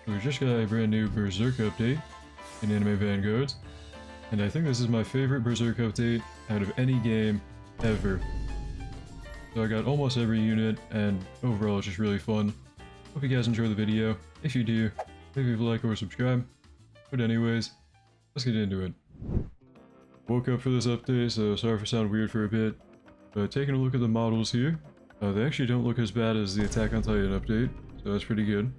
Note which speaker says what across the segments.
Speaker 1: We just got a brand new Berserk update in Anime Vanguards, and I think this is my favorite Berserk update out of any game ever. So I got almost every unit, and overall it's just really fun. Hope you guys enjoy the video. If you do, maybe leave a like or subscribe. But anyways, let's get into it. Woke up for this update, so sorry for sounding weird for a bit. But taking a look at the models here, they actually don't look as bad as the Attack on Titan update, so that's pretty good.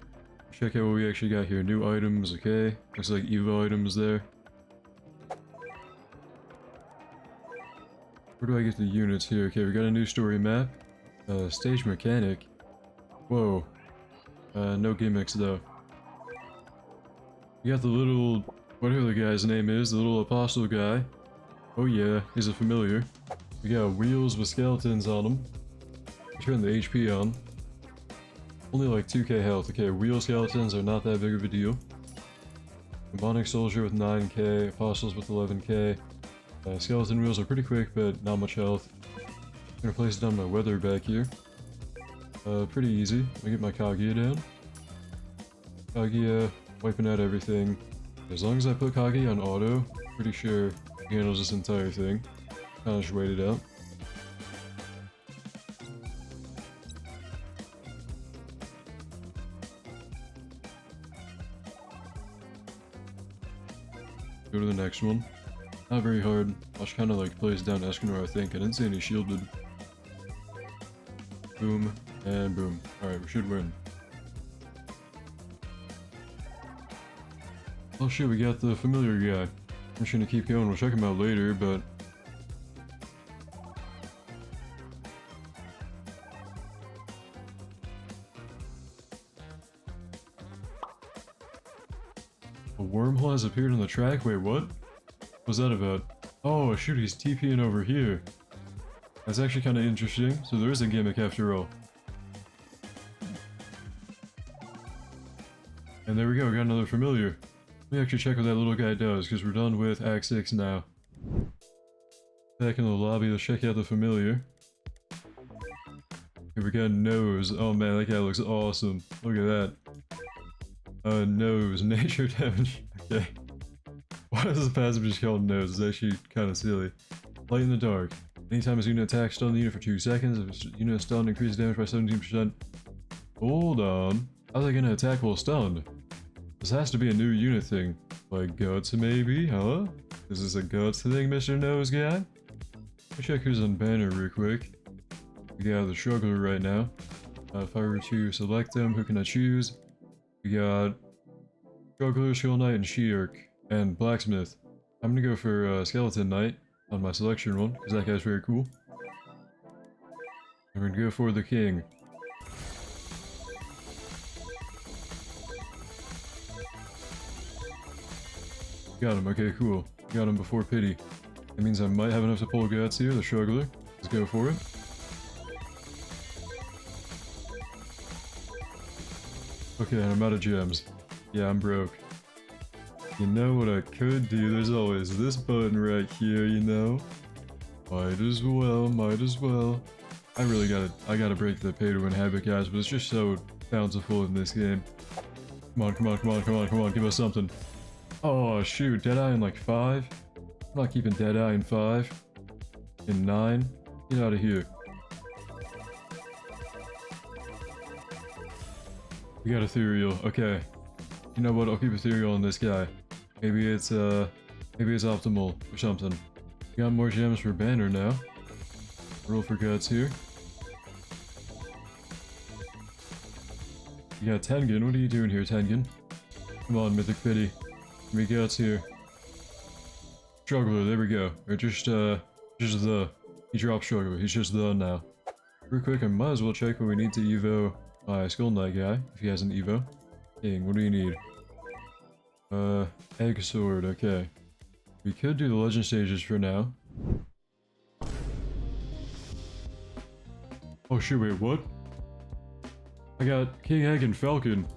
Speaker 1: Check out what we actually got here. New items, okay. Looks like Evo items there. Where do I get the units here? Okay, we got a new story map. Stage mechanic. Whoa. No gimmicks though. You got the little, whatever the guy's name is, the little apostle guy. Oh yeah, he's a familiar. We got wheels with skeletons on them. Turn the HP on. Only like 2k health. Okay, wheel skeletons are not that big of a deal. Demonic soldier with 9k, apostles with 11k. Skeleton wheels are pretty quick, but not much health. I'm gonna place down my weather back here. Pretty easy. Let me get my Kaguya down. Kaguya, wiping out everything. As long as I put Kaguya on auto, pretty sure he handles this entire thing. Kinda just wait it out. Go to the next one. Not very hard. I was kind of like placed down Escanor, I think. I didn't see any shielded. Boom, and boom. Alright, we should win. Oh shit, we got the familiar guy. I'm just gonna keep going. We'll check him out later, but... A wormhole has appeared on the track? Wait, what? What's that about? Oh shoot, he's TPing over here. That's actually kind of interesting. So there is a gimmick after all. And there we go, we got another familiar. Let me actually check what that little guy does, because we're done with Act 6 now. Back in the lobby, let's check out the familiar. Here we got Nose. Oh man, that guy looks awesome. Look at that. Nose. Nature damage. Okay. Why is this passive just called Nose? It's actually kind of silly. Light in the dark. Anytime a unit attacks, stun the unit for 2 seconds. If its unit is stunned, increase damage by 17%. Hold on. How's I gonna attack while stunned? This has to be a new unit thing. Like guts maybe, huh? Is this a guts thing, Mr. Nose guy? Let me check who's on banner real quick. We got the Struggler right now. If I were to select them, who can I choose? We got Struggler, Skull Knight, and She-Urk, and Blacksmith. I'm gonna go for Skeleton Knight on my selection one, because that guy's very cool. And we're gonna go for the King. Got him, okay, cool. Got him before pity. That means I might have enough to pull guts here, the Struggler. Let's go for it. Okay, and I'm out of gems. Yeah, I'm broke. You know what I could do? There's always this button right here, you know? Might as well, might as well. I gotta break the pay to win habit, guys, but it's just so bountiful in this game. Come on, come on, come on, come on, come on, give us something. Oh shoot, Deadeye in like 5? I'm not keeping Deadeye in 5. In 9? Get out of here. We got Ethereal, okay. You know what, I'll keep Ethereal on this guy. Maybe it's optimal or something. We got more gems for banner now. Roll for guts here. You got Tengen, what are you doing here, Tengen? Come on, Mythic Pity. Give me guts here. Struggler, there we go. Or just the. He dropped Struggler, he's just the now. Real quick, I might as well check what we need to evo my Skull Knight guy, if he has an evo. King, what do you need? Egg Sword, okay. We could do the legend stages for now. Oh shoot, wait, what? I got King Egg and Falcon.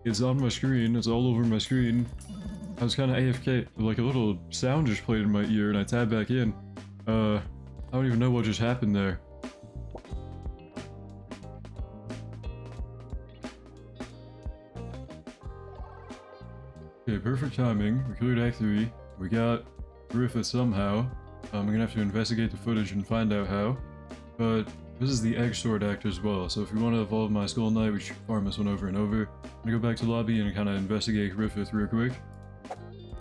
Speaker 1: It's on my screen, it's all over my screen. I was kind of AFK, like a little sound just played in my ear and I tabbed back in. I don't even know what just happened there. Okay, perfect timing. We cleared Act 3. We got Griffith somehow. I'm gonna have to investigate the footage and find out how. But this is the Egg Sword Act as well, so if you want to evolve my Skull Knight, we should farm this one over and over. I'm gonna go back to lobby and kind of investigate Griffith real quick.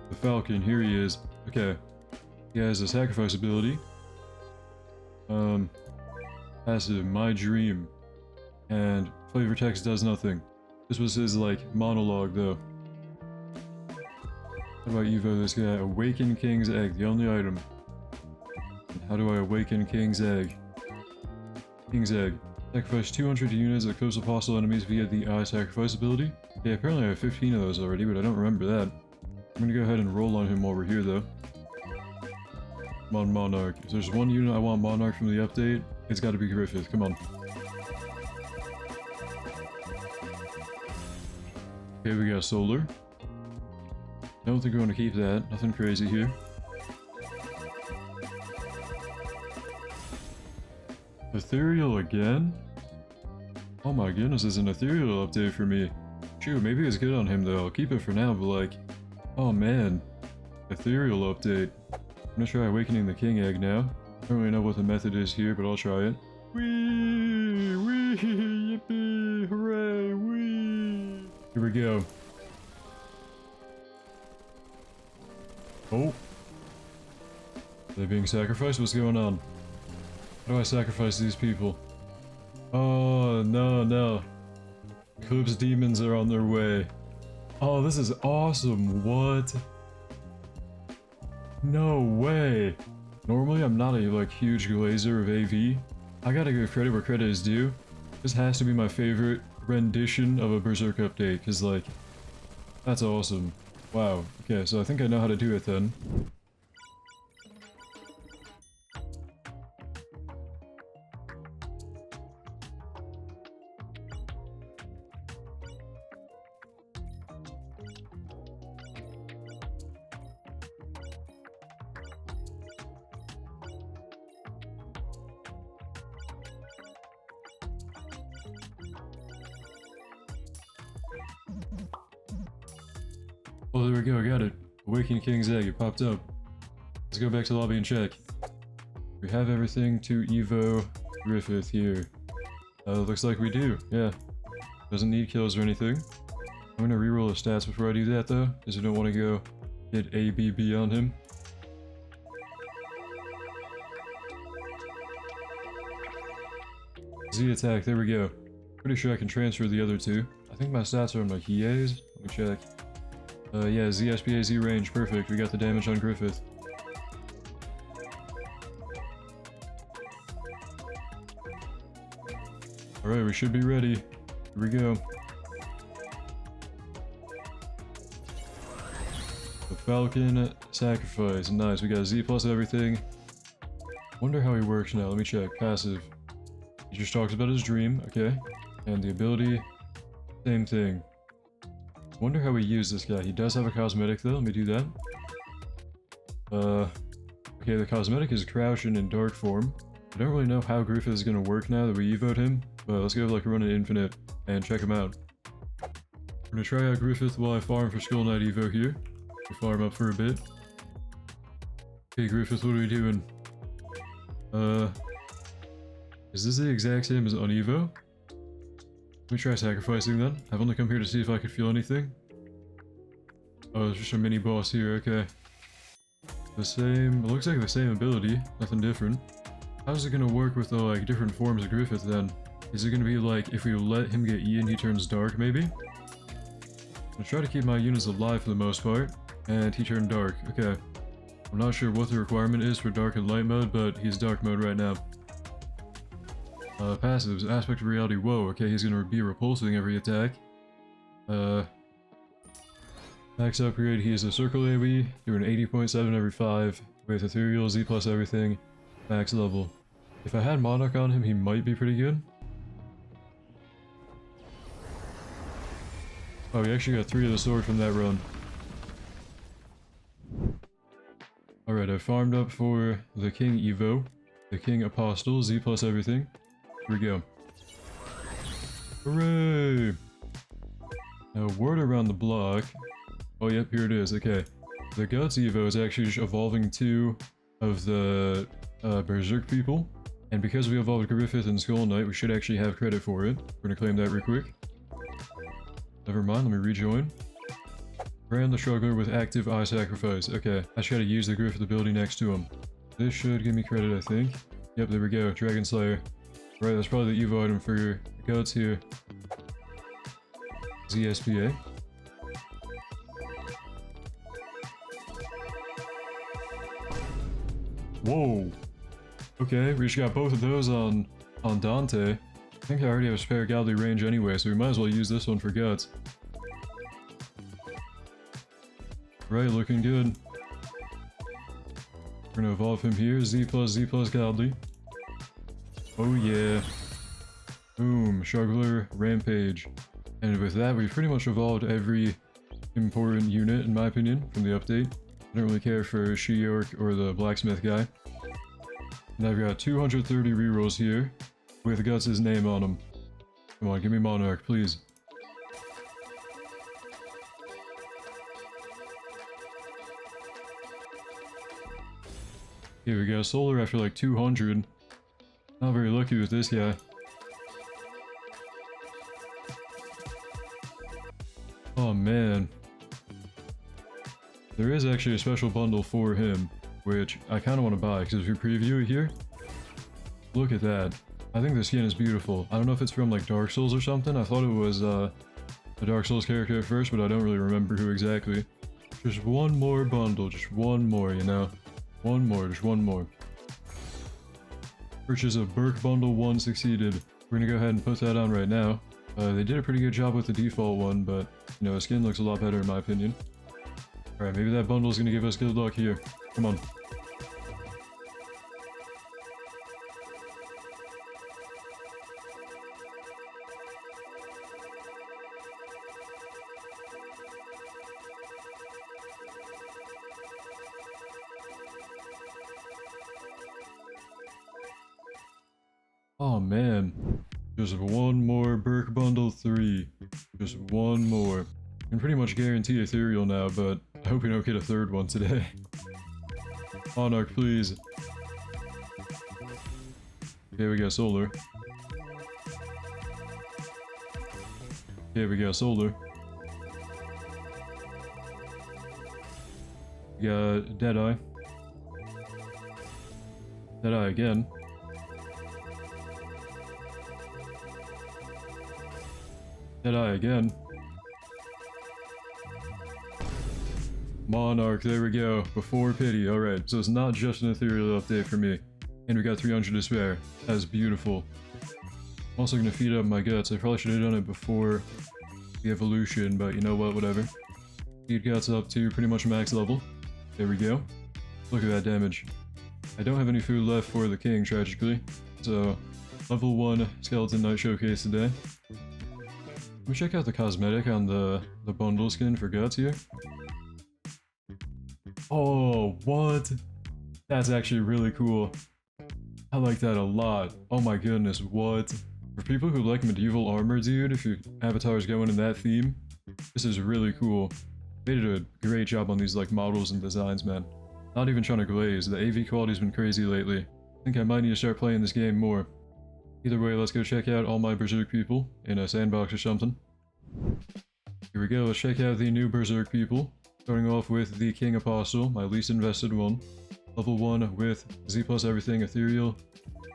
Speaker 1: The Falcon, here he is. Okay. He has a sacrifice ability. Passive, My Dream. And flavor text does nothing. This was his, like, monologue, though. How do I evo this guy? Awaken King's Egg, the only item. How do I awaken King's Egg? King's Egg. Sacrifice 200 units of coastal hostile enemies via the Eye Sacrifice ability. Yeah, apparently I have 15 of those already, but I don't remember that. I'm gonna go ahead and roll on him while we're here, though. Come on, Monarch. If there's one unit I want Monarch from the update, it's gotta be Griffith. Come on. Okay, we got Solar. I don't think we want to keep that. Nothing crazy here. Ethereal again? Oh my goodness, there's an Ethereal update for me. Shoot, maybe it's good on him though. I'll keep it for now, but like... Oh man. Ethereal update. I'm gonna try awakening the King Egg now. I don't really know what the method is here, but I'll try it. Whee! Whee! Yippee! Hooray! Whee! Here we go. Oh. They're being sacrificed? What's going on? How do I sacrifice these people? Oh, no, no. Eclipse demons are on their way. Oh, this is awesome. What? No way. Normally, I'm not a, like, huge glazer of AV. I gotta give credit where credit is due. This has to be my favorite rendition of a Berserk update, because, like, that's awesome. Wow. Okay, so I think I know how to do it then. Oh, there we go, I got it. Awaken King's Egg, it popped up. Let's go back to the lobby and check. We have everything to Evo Griffith here. Looks like we do, yeah. Doesn't need kills or anything. I'm gonna reroll the stats before I do that though, because I don't want to go get ABB on him. Z attack, there we go. Pretty sure I can transfer the other two. I think my stats are on my Hies. Let me check. Yeah, ZSPA, Z range, perfect. We got the damage on Griffith. Alright, we should be ready. Here we go. The Falcon sacrifice. Nice, we got Z plus everything. Wonder how he works now. Let me check. Passive. He just talks about his dream, okay. And the ability, same thing. Wonder how we use this guy. He does have a cosmetic though. Let me do that. Okay, the cosmetic is Crouching in dark form. I don't really know how Griffith is gonna work now that we evoed him, but let's go like run an infinite and check him out. We're gonna try out Griffith while I farm for Skull Knight Evo here. We farm up for a bit. Okay, Griffith, what are we doing? Is this the exact same as on Evo? Let me try sacrificing then. I've only come here to see if I could feel anything. Oh, it's just a mini boss here, okay. The same, it looks like the same ability, nothing different. How's it gonna work with the like different forms of Griffith then? Is it gonna be like if we let him get E and he turns dark maybe? I'm gonna try to keep my units alive for the most part, and he turned dark, okay. I'm not sure what the requirement is for dark and light mode, but he's dark mode right now. Passives, aspect of reality, whoa, okay, he's gonna be repulsing every attack. Max upgrade, he is a circle AoE, doing 80.7 every 5, with ethereal, Z plus everything, max level. If I had Monarch on him, he might be pretty good. Oh, we actually got 3 of the sword from that run. Alright, I farmed up for the King Evo, the King Apostle, Z plus everything. Here we go. Hooray! Now, word around the block. Oh, yep, here it is. Okay. The Guts Evo is actually just evolving two of the Berserk people. And because we evolved Griffith and Skull Knight, we should actually have credit for it. We're gonna claim that real quick. Never mind, let me rejoin. Brand the Struggler with active eye sacrifice. Okay, I just gotta use the Griffith ability next to him. This should give me credit, I think. Yep, there we go. Dragon Slayer. Right, that's probably the Evo item for the Guts here. ZSPA. Whoa! Okay, we just got both of those on Dante. I think I already have a spare godly range anyway, so we might as well use this one for Guts. Right, looking good. We're gonna evolve him here, Z plus godly. Oh yeah. Boom, Struggler, Rampage. And with that, we pretty much evolved every important unit, in my opinion, from the update. I don't really care for She-York or the Blacksmith guy. And I've got 230 rerolls here, with Guts' name on them. Come on, give me Monarch, please. Here we go, Solar after like 200. Not very lucky with this guy. Oh man. There is actually a special bundle for him, which I kind of want to buy, because if you preview it here, look at that. I think the skin is beautiful. I don't know if it's from like Dark Souls or something. I thought it was a Dark Souls character at first, but I don't really remember who exactly. Just one more bundle, just one more, you know? One more, just one more. Purchase of Berk Bundle 1 succeeded. We're gonna go ahead and put that on right now. They did a pretty good job with the default one, but, you know, the skin looks a lot better in my opinion. Alright, maybe that bundle is gonna give us good luck here. Come on. Oh man, just one more Berk Bundle 3. Just one more. I can pretty much guarantee Ethereal now, but I hope we don't get a third one today. Monarch, please. Okay, we got Solar. Okay, we got Solar. We got Deadeye. Deadeye again. Deadeye again. Monarch, there we go. Before pity. Alright, so it's not just an ethereal update for me. And we got 300 to spare. That's beautiful. I'm also going to feed up my Guts. I probably should have done it before the evolution, but you know what, whatever. Feed Guts up to pretty much max level. There we go. Look at that damage. I don't have any food left for the king, tragically. So, level 1 Skeleton Knight Showcase today. Let me check out the cosmetic on the bundle skin for Guts here. Oh, what? That's actually really cool. I like that a lot. Oh my goodness, what? For people who like medieval armor, dude, if your avatar is going in that theme, this is really cool. They did a great job on these like models and designs, man. Not even trying to glaze. The AV quality's been crazy lately. I think I might need to start playing this game more. Either way, let's go check out all my Berserk people in a sandbox or something. Here we go, let's check out the new Berserk people. Starting off with the King Apostle, my least invested one. Level 1 with Z plus everything ethereal.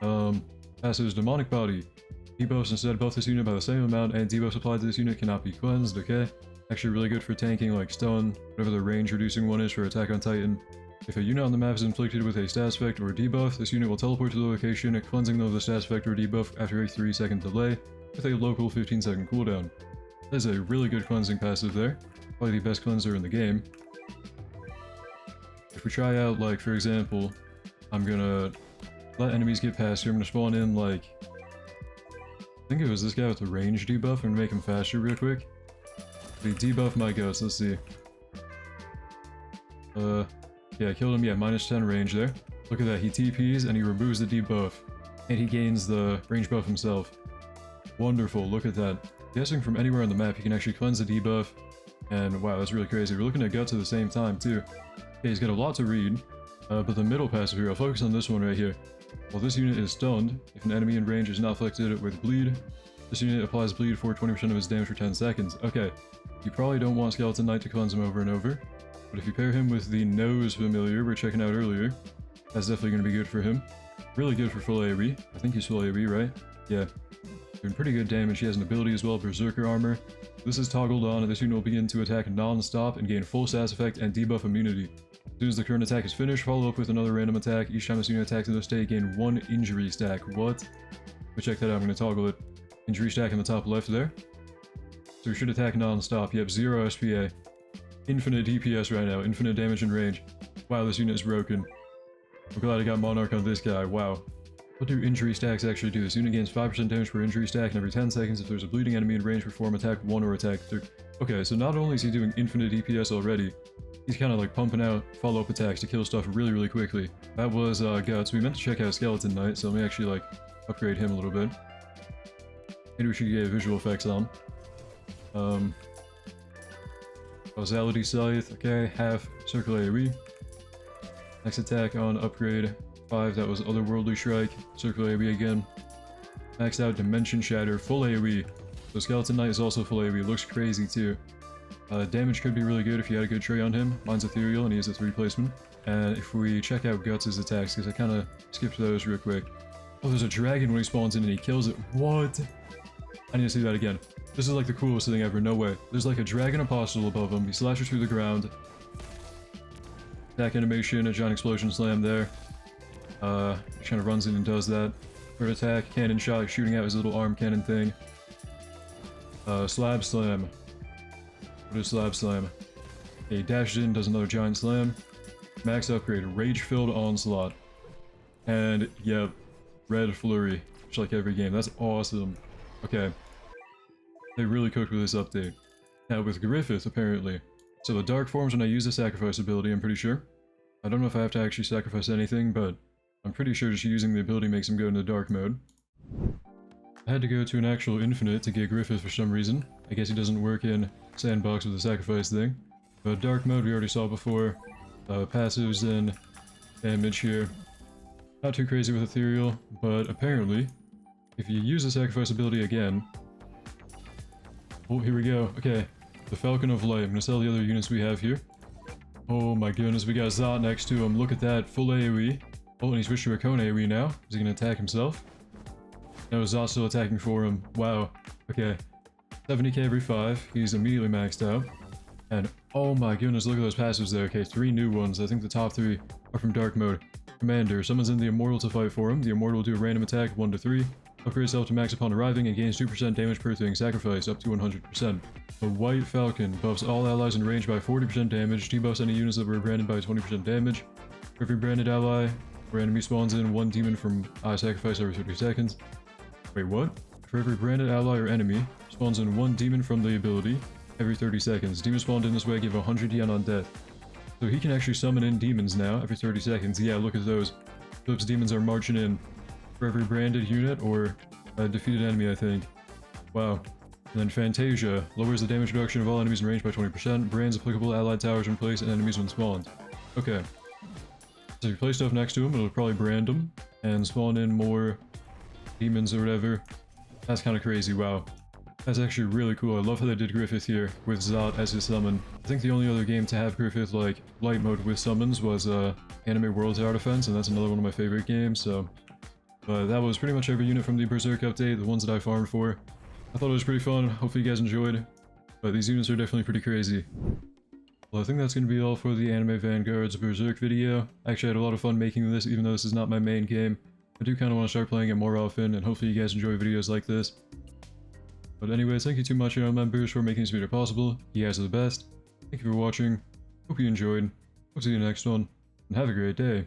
Speaker 1: Passives Demonic Body. Debuffs instead buff this unit by the same amount, and debuffs applied to this unit cannot be cleansed, okay? Actually really good for tanking like stun, whatever the range reducing one is for Attack on Titan. If a unit on the map is inflicted with a stat effect or debuff, this unit will teleport to the location, cleansing the stat effect or debuff after a 3-second delay, with a local 15-second cooldown. That is a really good cleansing passive there. Probably the best cleanser in the game. If we try out, like, for example, I'm gonna let enemies get past here. I'm gonna spawn in, like, I think it was this guy with the range debuff. I'm gonna make him faster real quick. They debuff my Guts, let's see. Yeah, I killed him, yeah, minus 10 range there. Look at that, he TPs and he removes the debuff. And he gains the range buff himself. Wonderful, look at that. Guessing from anywhere on the map, you can actually cleanse the debuff, And wow, that's really crazy. We're looking at Guts at the same time, too. Okay, he's got a lot to read. But the middle passive here, I'll focus on this one right here. While this unit is stunned, if an enemy in range is not afflicted with bleed, this unit applies bleed for 20% of his damage for 10 seconds. Okay, you probably don't want Skeleton Knight to cleanse him over and over, but if you pair him with the Nose Familiar we're checking out earlier, that's definitely going to be good for him. Really good for full AoE. I think he's full AoE, right? Yeah. Doing pretty good damage. He has an ability as well, Berserker Armor. This is toggled on, and this unit will begin to attack non-stop and gain full status effect and debuff immunity. As soon as the current attack is finished, follow up with another random attack. Each time this unit attacks in this state, gain 1 injury stack. What? But check that out, I'm going to toggle it. Injury stack in the top left there. So we should attack non-stop. You have 0 SPA. Infinite DPS right now, infinite damage and range. Wow, this unit is broken. I'm glad I got Monarch on this guy, wow. What do injury stacks actually do? This unit gains 5% damage per injury stack, and every 10 seconds if there's a bleeding enemy in range, perform attack 1 or attack 3. Okay, so not only is he doing infinite DPS already, he's kind of like pumping out follow-up attacks to kill stuff really, really quickly. That was Guts. We meant to check out Skeleton Knight, so let me actually like upgrade him a little bit. Maybe we should get visual effects on. Causality Scythe, okay, half circle AoE. Next attack on upgrade 5, that was Otherworldly Strike, circle AoE again. Maxed out Dimension Shatter, full AoE. So Skeleton Knight is also full AoE, looks crazy too. Damage could be really good if you had a good tray on him. Mine's Ethereal and he has a 3 placement. And if we check out Guts' attacks, because I kind of skipped those real quick. Oh, there's a dragon when he spawns in and he kills it. What? I need to see that again. This is like the coolest thing ever, no way. There's like a dragon apostle above him, he slashes through the ground. Attack animation, a giant explosion slam there. He kind of runs in and does that. Third attack, cannon shot, shooting out his little arm cannon thing. Slab slam. What is slab slam? He dashes in, does another giant slam. Max upgrade, rage-filled onslaught. And, yep, red flurry. Just like every game, that's awesome. Okay. They really cooked with this update. Now with Griffith, apparently. So the dark forms when I use the sacrifice ability, I'm pretty sure. I don't know if I have to actually sacrifice anything, but I'm pretty sure just using the ability makes him go into dark mode. I had to go to an actual infinite to get Griffith for some reason. I guess he doesn't work in sandbox with the sacrifice thing. But dark mode we already saw before. Passives and damage here. Not too crazy with Ethereal, but apparently, if you use the sacrifice ability again... Oh, here we go. Okay, the Falcon of Light. I'm gonna sell the other units we have here. Oh my goodness, we got Zot next to him. Look at that, full AoE. Oh, and he switched to a cone AoE now. Is he gonna attack himself? No, Zot's still attacking for him. Wow. Okay. 70k every 5. He's immediately maxed out. And oh my goodness, look at those passives there. Okay, 3 new ones. I think the top 3 are from dark mode. Commander. Summons in the Immortal to fight for him. The Immortal will do a random attack 1 to 3. Upgrade itself to max upon arriving and gains 2% damage per thing. Sacrifice up to 100%. The White Falcon buffs all allies in range by 40% damage. Debuffs any units that were branded by 20% damage. For every branded ally where enemy spawns in, 1 demon from sacrifice every 30 seconds. Wait, what? For every branded ally or enemy, spawns in 1 demon from the ability every 30 seconds. Demons spawned in this way give 100 yen on death. So he can actually summon in demons now every 30 seconds. Yeah, look at those. Those demons are marching in for every branded unit or a defeated enemy, I think. Wow. And then Fantasia lowers the damage reduction of all enemies in range by 20%. Brands applicable allied towers in place and enemies when spawned. Okay. So if you play stuff next to him, it'll probably brand them and spawn in more demons or whatever. That's kind of crazy, wow. That's actually really cool. I love how they did Griffith here with Zot as his summon. I think the only other game to have Griffith like light mode with summons was Anime Worlds Tower Defense, and that's another one of my favorite games, so... But that was pretty much every unit from the Berserk update, the ones that I farmed for. I thought it was pretty fun, hopefully you guys enjoyed. But these units are definitely pretty crazy. Well, I think that's going to be all for the Anime Vanguards Berserk video. Actually, I had a lot of fun making this, even though this is not my main game. I do kind of want to start playing it more often, and hopefully you guys enjoy videos like this. But anyways, thank you to my channel members for making this video possible. You guys are the best. Thank you for watching. Hope you enjoyed. Hope to see you in the next one, and have a great day.